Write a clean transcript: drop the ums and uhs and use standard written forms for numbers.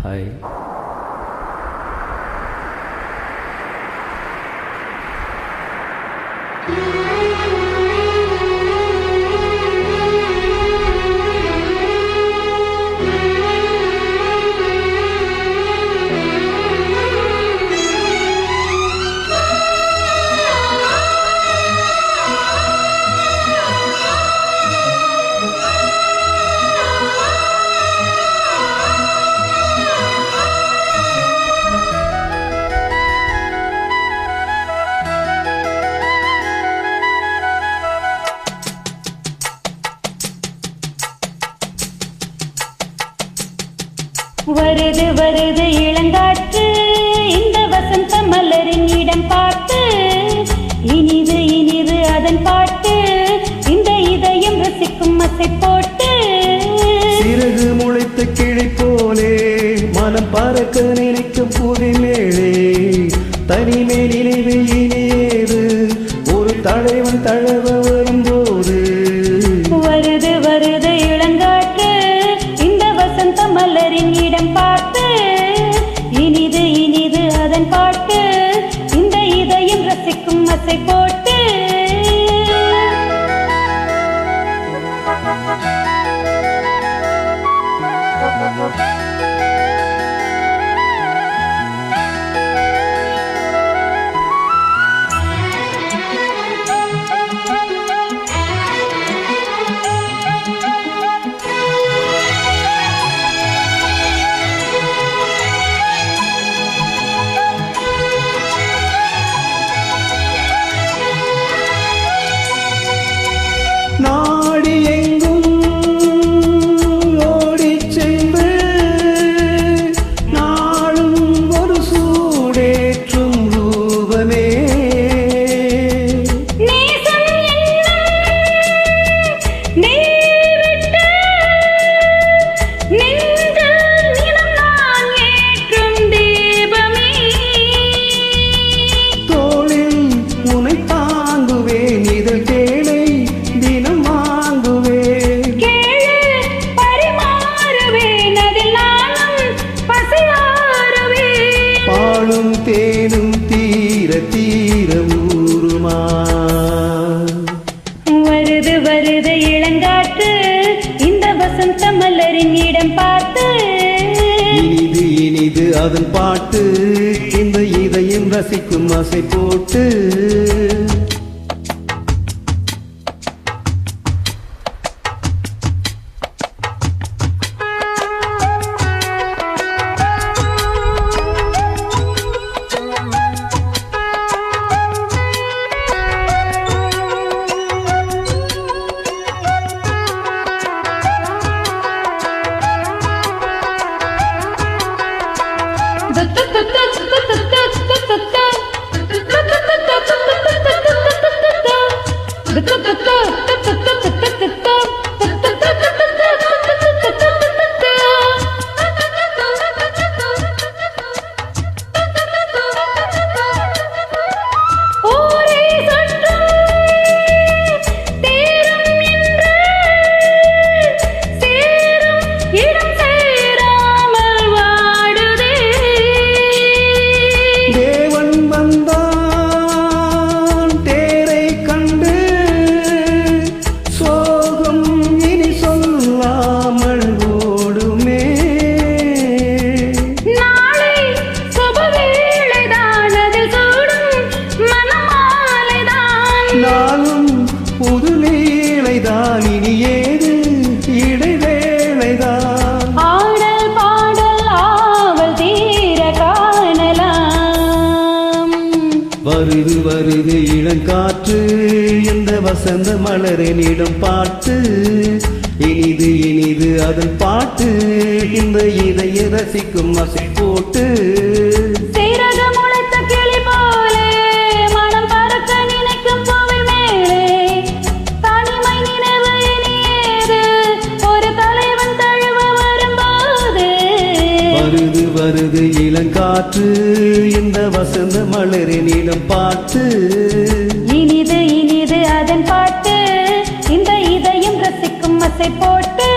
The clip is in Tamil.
ஹாய். வருது வருது இளங்காற்று இந்த வசந்த மலரின் இடம் பார்த்து இனிது இனிது அதன் பாட்டு இந்த இதயம் ரசிக்கும் மசை போட்டு சிறகு முளைத்த கிளை போலே மனம் பறக்க நினைக்கும் புதி மேலே தனிமே நினைவு இனியேது ஒரு தலைவன் தழவ வரும்போது வருது வருது இளங்காற்று இந்த வசந்த மலரின் இடம் பார்த்து இனிது இனிது அதன் பாட்டு இந்த இதயம் ரசிக்கும் மசை போட்டு நாடி எங்கும் ஓடிச் சென்று நாளும் ஒரு சூடேற்றும் ரூபமே நேசம் நீவிட்டு நெஞ்சில் நிலம் நான் ஏற்றும் தீபமே தோளில் உனை தாங்குவேன் இதழ் தேனை தினம் வாங்குவேன் கேளு பரிமாறுவேன் அதில் நானும் பசியாறுவேன் பாலும் தேனும் தீர தீர ஊருமா வருது வருது இளங்காற்று இந்த வசந்த மலரின் இடம் பார்த்து இனிது இனிது அதன் பாட்டு இந்த இதயம் ரசிக்கும் ஆசை போட்டு தேவன் வந்தான் தேரை கண்டு சோகம் இனி சொல்லாமல் ஓடுமே நாளை சுபவேளைதான் அதில் சூடும் மனமாலைதான் நாளும் புது லீலைதான் இனி ஏது இடைவேளைதான் ஆடல் பாடல் ஆவல் தீர காணலாம் வருது வருது இளங்காற்று இந்த வசந்த மலரினிடம் பாட்டு இனிது இனிது அதன் பாட்டு இந்த இதய ரசிக்கும் அசை போட்டு சீரக முளைத்த கிளி போலே மனம் பறக்க நினைக்கும் பூவில் மேலே தனிமை நினைவு இனியேது ஒரு தலைவன் தழுவ வரும்போது வருது வருது இளங்காற்று இந்த வசந்த மலரினிடம் பாட்டு இனிது இனிது அதன் பாட்டு இந்த இதயம் ரசிக்கும் மசை போட்டு